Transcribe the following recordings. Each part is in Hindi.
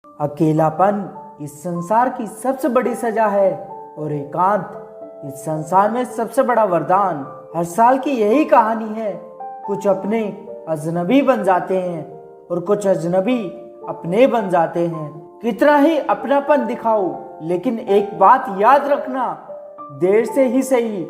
अकेलापन इस संसार की सबसे बड़ी सजा है और एकांत इस संसार में सबसे बड़ा वरदान। हर साल की यही कहानी है। कुछ अपने अजनबी बन जाते हैं और कुछ अजनबी अपने बन जाते हैं। कितना ही अपनापन दिखाओ, लेकिन एक बात याद रखना, देर से ही सही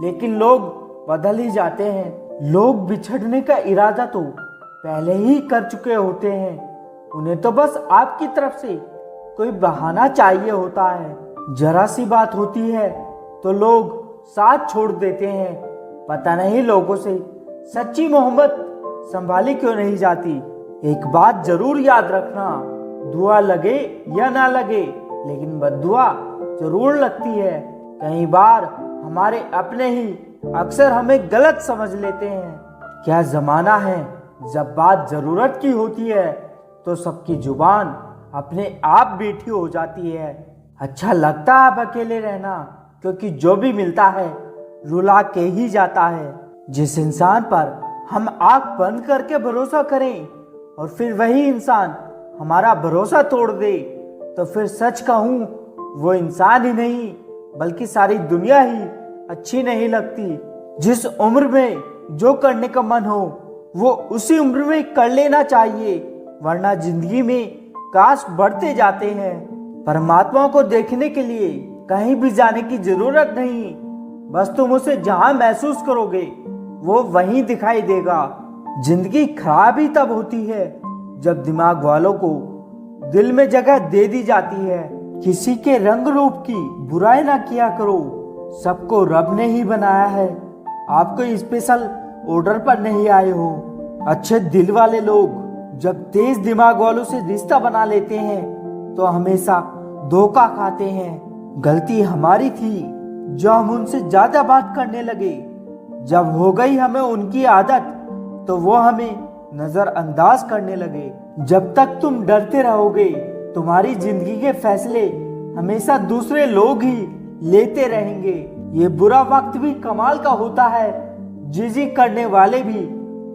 लेकिन लोग बदल ही जाते हैं। लोग बिछड़ने का इरादा तो पहले ही कर चुके होते हैं। उन्हें तो बस आपकी तरफ से कोई बहाना चाहिए होता है। जरा सी बात होती है तो लोग साथ छोड़ देते हैं। पता नहीं लोगों से सच्ची मोहब्बत संभाली क्यों नहीं जाती। एक बात जरूर याद रखना, दुआ लगे या ना लगे लेकिन बद्दुआ जरूर लगती है। कई बार हमारे अपने ही अक्सर हमें गलत समझ लेते हैं। क्या जमाना है, जब बात जरूरत की होती है तो सबकी जुबान अपने आप मीठी हो जाती है। अच्छा लगता है अब अकेले रहना, क्योंकि जो भी मिलता है रुला के ही जाता है। जिस इंसान पर हम आंख बंद करके भरोसा करें और फिर वही इंसान हमारा भरोसा तोड़ दे, तो फिर सच कहूं वो इंसान ही नहीं बल्कि सारी दुनिया ही अच्छी नहीं लगती। जिस उम्र में जो करने का मन हो वो उसी उम्र में कर लेना चाहिए, वरना जिंदगी में काश बढ़ते जाते हैं। परमात्मा को देखने के लिए कहीं भी जाने की जरूरत नहीं, बस तुम उसे जहां महसूस करोगे वो वहीं दिखाई देगा। जिंदगी खराब ही तब होती है जब दिमाग वालों को दिल में जगह दे दी जाती है। किसी के रंग रूप की बुराई ना किया करो, सबको रब ने ही बनाया है। आप कोई स्पेशल ऑर्डर पर नहीं आए हो। अच्छे दिल वाले लोग जब तेज दिमाग वालों से रिश्ता बना लेते हैं तो हमेशा धोखा खाते हैं। गलती हमारी थी जो हम उनसे ज्यादा बात करने लगे। जब हो गई हमें उनकी आदत तो वो हमें नजरअंदाज करने लगे। जब तक तुम डरते रहोगे तुम्हारी जिंदगी के फैसले हमेशा दूसरे लोग ही लेते रहेंगे। ये बुरा वक्त भी कमाल का होता है, जी करने वाले भी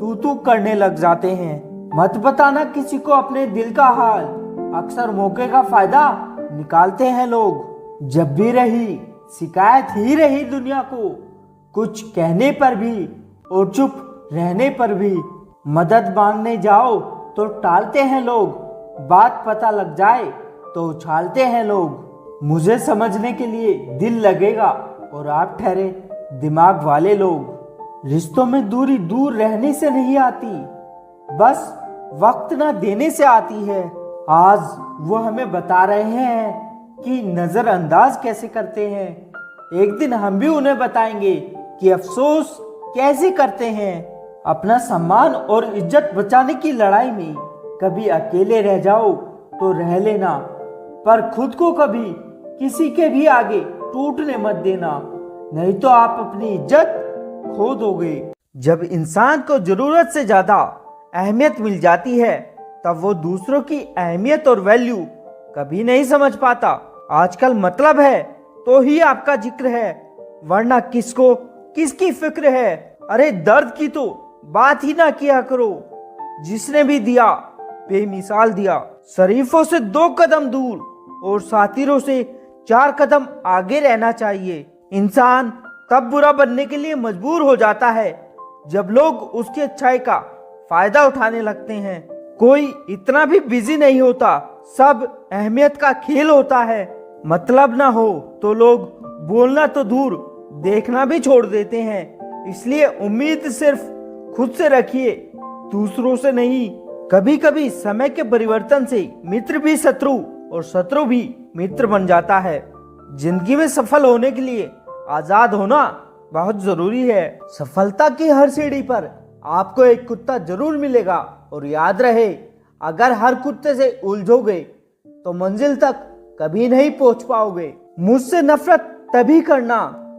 तू करने लग जाते हैं। मत बताना किसी को अपने दिल का हाल, अक्सर मौके का फायदा निकालते हैं लोग। जब भी रही शिकायत ही रही दुनिया को, कुछ कहने पर भी और चुप रहने पर भी। मदद मांगने जाओ तो टालते हैं लोग, बात पता लग जाए तो उछालते हैं लोग। मुझे समझने के लिए दिल लगेगा और आप ठहरे दिमाग वाले लोग। रिश्तों में दूरी दूर रहने से नहीं आती, बस वक्त ना देने से आती है। आज वो हमें बता रहे हैं कि नजरअंदाज कैसे करते हैं। एक दिन हम भी उन्हें बताएंगे कि अफसोस कैसे करते हैं। अपना सम्मान और इज्जत बचाने की लड़ाई में कभी अकेले रह जाओ तो रह लेना, पर खुद को कभी किसी के भी आगे टूटने मत देना, नहीं तो आप अपनी इज्जत खो दोगे। जब इंसान को जरूरत से ज्यादा अहमियत मिल जाती है तब वो दूसरों की अहमियत और वैल्यू कभी नहीं समझ पाता। आजकल मतलब है तो ही आपका जिक्र है, वरना किसको किसकी फिक्र है। अरे दर्द की तो बात ही ना किया करो। जिसने भी दिया बेमिसाल दिया। शरीफों से 2 कदम दूर और सातिरों से 4 कदम आगे रहना चाहिए। इंसान तब बुरा बनने के लिए मजबूर हो जाता है जब लोग उसकी अच्छाई का फायदा उठाने लगते हैं। कोई इतना भी बिजी नहीं होता, सब अहमियत का खेल होता है। मतलब ना हो तो लोग बोलना तो दूर देखना भी छोड़ देते हैं। इसलिए उम्मीद सिर्फ खुद से रखिए, दूसरों से नहीं। कभी कभी समय के परिवर्तन से मित्र भी शत्रु और शत्रु भी मित्र बन जाता है। जिंदगी में सफल होने के लिए आजाद होना बहुत जरूरी है। सफलता की हर सीढ़ी पर आपको एक कुत्ता जरूर मिलेगा, और याद रहे अगर हर कुत्ते से उलझोगे तो मंजिल तक कभी नहीं पहुंच पाओगे। मुझसे नफरत तभी करना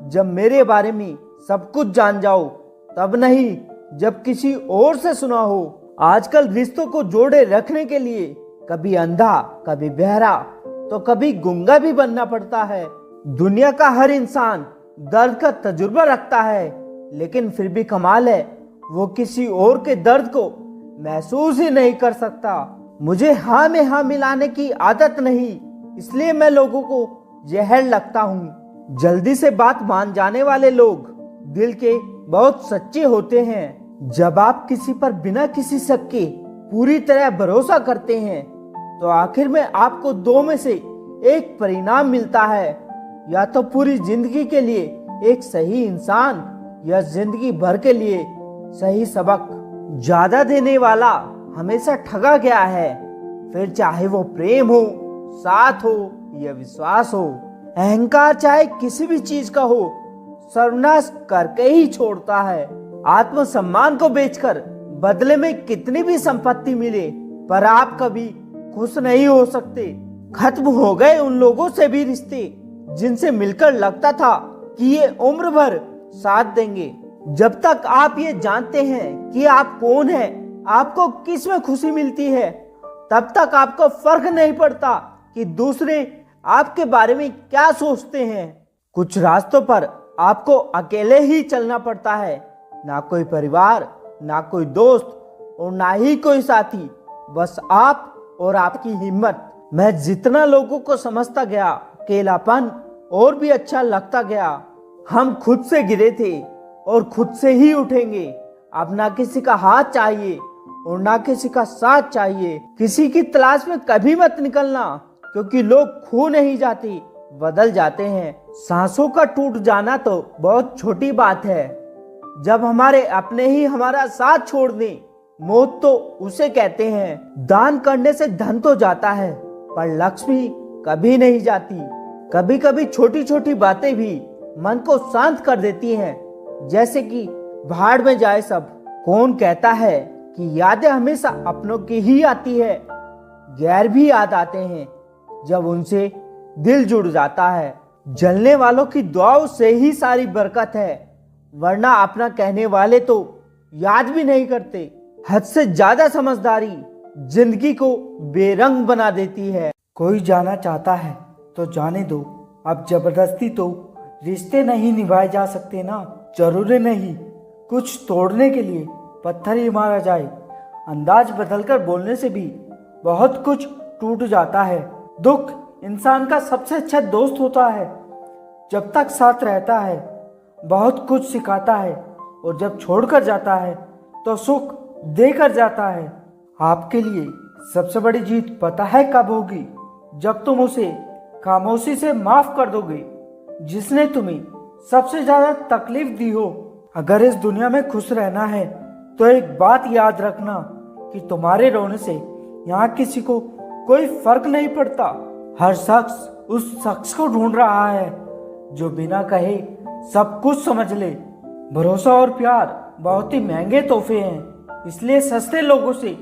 जब मेरे बारे में सब कुछ जान जाओ, तब नहीं जब किसी और से सुना हो। आजकल रिश्तों को जोड़े रखने के लिए कभी अंधा, कभी बहरा, तो कभी गूंगा भी बनना पड़ता है। दुनिया का हर इंसान दर्द का तजुर्बा रखता है, लेकिन फिर भी कमाल है वो किसी और के दर्द को महसूस ही नहीं कर सकता। मुझे हाँ में हाँ मिलाने की आदत नहीं, इसलिए मैं लोगों को जहर लगता हूँ। जल्दी से बात मान जाने वाले लोग दिल के बहुत सच्चे होते हैं। जब आप किसी पर बिना किसी शक के पूरी तरह भरोसा करते हैं तो आखिर में आपको दो में से एक परिणाम मिलता है, या तो पूरी जिंदगी के लिए एक सही इंसान या जिंदगी भर के लिए सही सबक। ज्यादा देने वाला हमेशा ठगा गया है, फिर चाहे वो प्रेम हो, साथ हो या विश्वास हो। अहंकार चाहे किसी भी चीज का हो, सर्वनाश करके ही छोड़ता है। आत्मसम्मान को बेचकर बदले में कितनी भी संपत्ति मिले, पर आप कभी खुश नहीं हो सकते। खत्म हो गए उन लोगों से भी रिश्ते जिनसे मिलकर लगता था कि ये उम्र भर साथ देंगे। जब तक आप ये जानते हैं कि आप कौन हैं, आपको किस में खुशी मिलती है, तब तक आपको फर्क नहीं पड़ता कि दूसरे आपके बारे में क्या सोचते हैं। कुछ रास्तों पर आपको अकेले ही चलना पड़ता है, ना कोई परिवार, ना कोई दोस्त और ना ही कोई साथी, बस आप और आपकी हिम्मत। मैं जितना लोगों को समझता गया, अकेलापन और भी अच्छा लगता गया। हम खुद से गिरे थे और खुद से ही उठेंगे। अब ना किसी का हाथ चाहिए और ना किसी का साथ चाहिए। किसी की तलाश में कभी मत निकलना, क्योंकि लोग खो नहीं जाते, बदल जाते हैं। सांसों का टूट जाना तो बहुत छोटी बात है, जब हमारे अपने ही हमारा साथ छोड़ दें, मौत तो उसे कहते हैं। दान करने से धन तो जाता है, पर लक्ष्मी कभी नहीं जाती। कभी कभी छोटी छोटी बातें भी मन को शांत कर देती हैं, जैसे कि भाड़ में जाए सब। कौन कहता है कि यादें हमेशा अपनों की ही आती है? गैर भी याद आते हैं जब उनसे दिल जुड़ जाता है। जलने वालों की दुआओं से ही सारी बरकत है, वरना अपना कहने वाले तो याद भी नहीं करते। हद से ज्यादा समझदारी जिंदगी को बेरंग बना देती है। कोई जाना चाहता है तो जाने दो, अब जबरदस्ती तो रिश्ते नहीं निभाए जा सकते ना। जरूरी नहीं कुछ तोड़ने के लिए पत्थर ही मारा जाए। अंदाज बदलकर बोलने से भी बहुत कुछ टूट जाता है। दुख इंसान का सबसे अच्छा दोस्त होता है, जब तक साथ रहता है बहुत कुछ सिखाता है, और जब छोड़कर जाता है तो सुख देकर जाता है। आपके लिए सबसे बड़ी जीत पता है कब होगी? जब तुम उसे खामोशी से माफ कर दोगे जिसने तुम्हें सबसे ज्यादा तकलीफ दी हो। अगर इस दुनिया में खुश रहना है तो एक बात याद रखना कि तुम्हारे रोने से यहाँ किसी को कोई फर्क नहीं पड़ता। हर शख्स उस शख्स को ढूंढ रहा है जो बिना कहे सब कुछ समझ ले। भरोसा और प्यार बहुत ही महंगे तोहफे हैं, इसलिए सस्ते लोगों से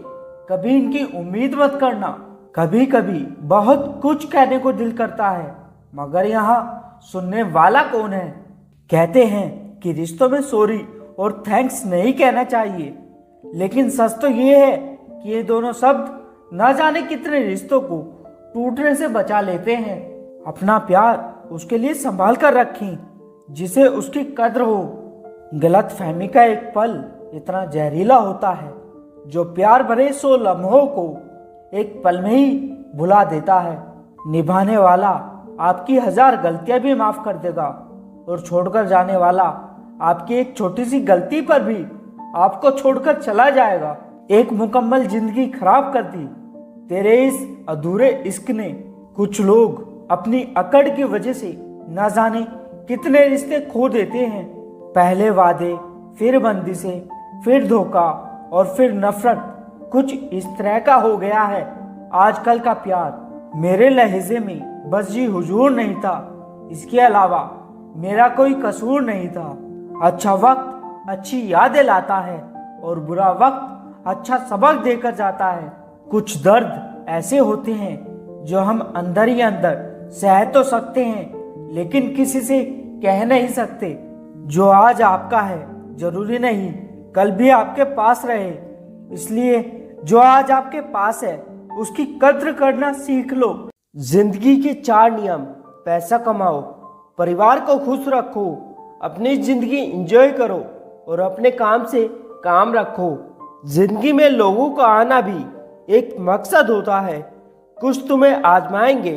कभी इनकी उम्मीद मत करना। कभी कभी बहुत कुछ कहने को दिल करता है, मगर यहाँ सुनने वाला कौन है? कहते हैं कि रिश्तों में सॉरी और थैंक्स नहीं कहना चाहिए, लेकिन सच तो ये है कि ये दोनों शब्द न जाने कितने रिश्तों को टूटने से बचा लेते हैं। अपना प्यार उसके लिए संभाल कर रखें जिसे उसकी कद्र हो। गलत फहमी का एक पल इतना जहरीला होता है जो प्यार भरे 100 लम्हों को एक पल में ही भुला देता है। निभाने वाला आपकी 1000 गलतियां भी माफ कर देगा, और छोड़कर जाने वाला आपकी एक छोटी सी गलती पर भी आपको छोड़कर चला जाएगा। एक मुकम्मल जिंदगी खराब कर दी तेरे इस अधूरे इश्क ने। कुछ लोग अपनी अकड़ की वजह से न जाने कितने रिश्ते खो देते हैं। पहले वादे, फिर बंदिशें, फिर धोखा और फिर नफरत। कुछ इस तरह का हो गया है आजकल का प्यार। मेरे लहजे में बस जी हुजूर नहीं था, इसके अलावा मेरा कोई कसूर नहीं था। अच्छा वक्त अच्छी यादें लाता है और बुरा वक्त अच्छा सबक देकर जाता है। कुछ दर्द ऐसे होते हैं जो हम अंदर ही अंदर सह तो सकते हैं, लेकिन किसी से कह नहीं सकते। जो आज आपका है जरूरी नहीं कल भी आपके पास रहे, इसलिए जो आज आपके पास है उसकी कद्र करना सीख लो। जिंदगी के 4 नियम: पैसा कमाओ, परिवार को खुश रखो, अपनी जिंदगी एंजॉय करो और अपने काम से काम रखो। जिंदगी में लोगों का आना भी एक मकसद होता है। कुछ तुम्हें आजमाएंगे,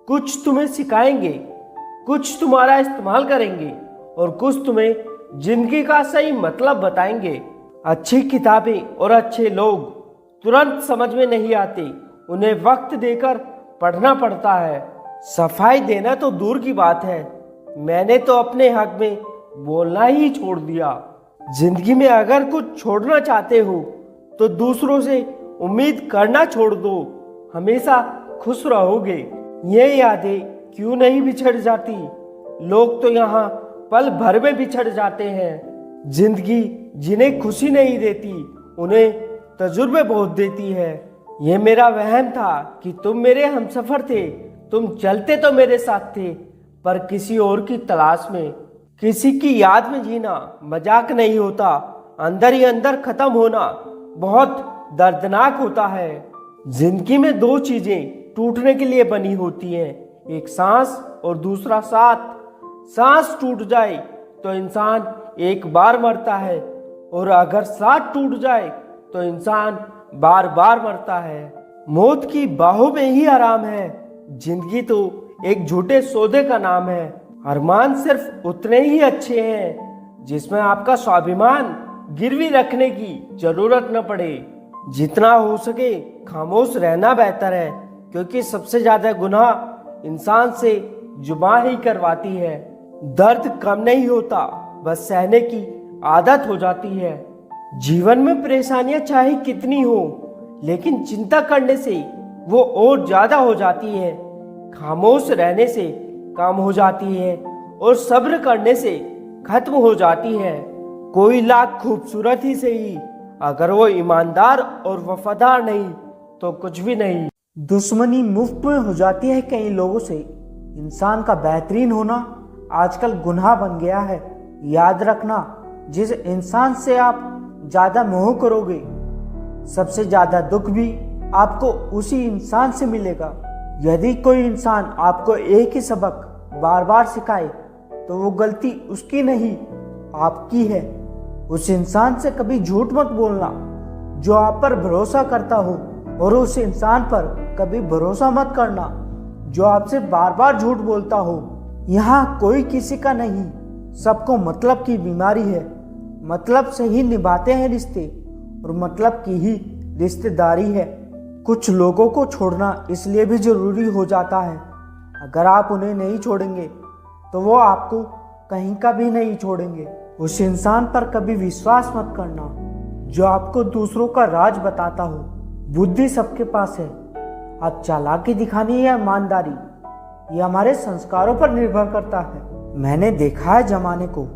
कुछ तुम्हें सिखाएंगे, कुछ तुम्हारा इस्तेमाल करेंगे और कुछ तुम्हें जिंदगी का सही मतलब बताएंगे। अच्छी किताबें और अच्छे लोग तुरंत समझ में नहीं आते, उन्हें वक्त देकर पढ़ना पड़ता है। सफाई देना तो दूर की बात है, मैंने तो अपने हक में बोलना ही छोड़ दिया। जिंदगी में अगर कुछ छोड़ना चाहते हो तो दूसरों से उम्मीद करना छोड़ दो, हमेशा खुश रहोगे। ये यादें क्यों नहीं बिछड़ जाती, लोग तो यहाँ पल भर में बिछड़ जाते हैं। जिंदगी जिन्हें खुशी नहीं देती उन्हें तजुर्बे बहुत देती है। ये मेरा वहम था कि तुम मेरे हमसफर थे, तुम चलते तो मेरे साथ थे पर किसी और की तलाश में। किसी की याद में जीना मजाक नहीं होता, अंदर ही अंदर खत्म होना बहुत दर्दनाक होता है। जिंदगी में दो चीजें टूटने के लिए बनी होती हैं, एक सांस और दूसरा साथ। सांस टूट जाए तो इंसान एक बार मरता है और अगर साथ टूट जाए तो इंसान बार बार मरता है। मौत की बाहों में ही आराम है, जिंदगी तो एक झूठे सौदे का नाम है। अरमान सिर्फ उतने ही अच्छे हैं जिसमें आपका स्वाभिमान गिरवी रखने की जरूरत न पड़े। जितना हो सके खामोश रहना बेहतर है, क्योंकि सबसे ज्यादा गुनाह इंसान से जुबान ही करवाती है। दर्द कम नहीं होता, बस सहने की आदत हो जाती है। जीवन में परेशानियां चाहे कितनी हो, लेकिन चिंता करने से वो और ज्यादा हो जाती है। खामोश रहने से कम हो जाती है और सब्र करने से खत्म हो जाती है। कोई लाख खूबसूरत ही सही, अगर वो ईमानदार और वफादार नहीं तो कुछ भी नहीं। दुश्मनी मुफ्त में हो जाती है कई लोगों से। इंसान का बेहतरीन होना आजकल गुनाह बन गया है। याद रखना, जिस इंसान से आप ज्यादा मोह करोगे, सबसे ज्यादा दुख भी आपको उसी इंसान से मिलेगा। यदि कोई इंसान आपको एक ही सबक बार बार सिखाए तो वो गलती उसकी नहीं आपकी है। उस इंसान से कभी झूठ मत बोलना जो आप पर भरोसा करता हो, और उस इंसान पर कभी भरोसा मत करना जो आपसे बार बार झूठ बोलता हो। यहाँ कोई किसी का नहीं, सबको मतलब की बीमारी है। मतलब से ही निभाते हैं रिश्ते और मतलब की ही रिश्तेदारी है। कुछ लोगों को छोड़ना इसलिए भी जरूरी हो जाता है, अगर आप उन्हें नहीं छोड़ेंगे तो वो आपको कहीं का भी नहीं छोड़ेंगे। उस इंसान पर कभी विश्वास मत करना जो आपको दूसरों का राज बताता हो। बुद्धि सबके पास है, अब चालाकी दिखानी या ईमानदारी, ये हमारे संस्कारों पर निर्भर करता है। मैंने देखा है जमाने को,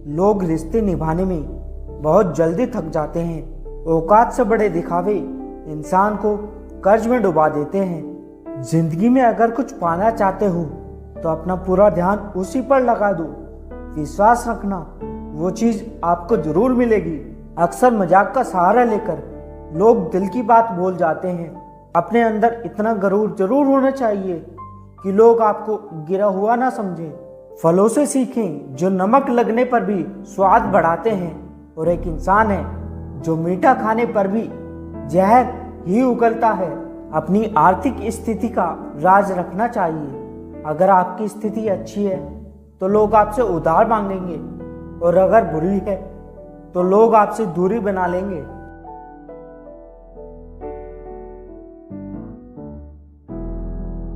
लोग रिश्ते निभाने में बहुत जल्दी थक जाते हैं। औकात से बड़े दिखावे इंसान को कर्ज में डुबा देते हैं। जिंदगी में अगर कुछ पाना चाहते हो तो अपना पूरा ध्यान उसी पर लगा दो। विश्वास रखना, वो चीज आपको जरूर मिलेगी। अक्सर मजाक का सहारा लेकर लोग दिल की बात बोल जाते हैं। अपने अंदर इतना गरूर जरूर होना चाहिए कि लोग आपको गिरा हुआ ना समझें। फलों से सीखें जो नमक लगने पर भी स्वाद बढ़ाते हैं, और एक इंसान है जो मीठा खाने पर भी जहर ही उगलता है। अपनी आर्थिक स्थिति का राज रखना चाहिए। अगर आपकी स्थिति अच्छी है तो लोग आपसे उधार मांगेंगे, और अगर बुरी है तो लोग आपसे दूरी बना लेंगे।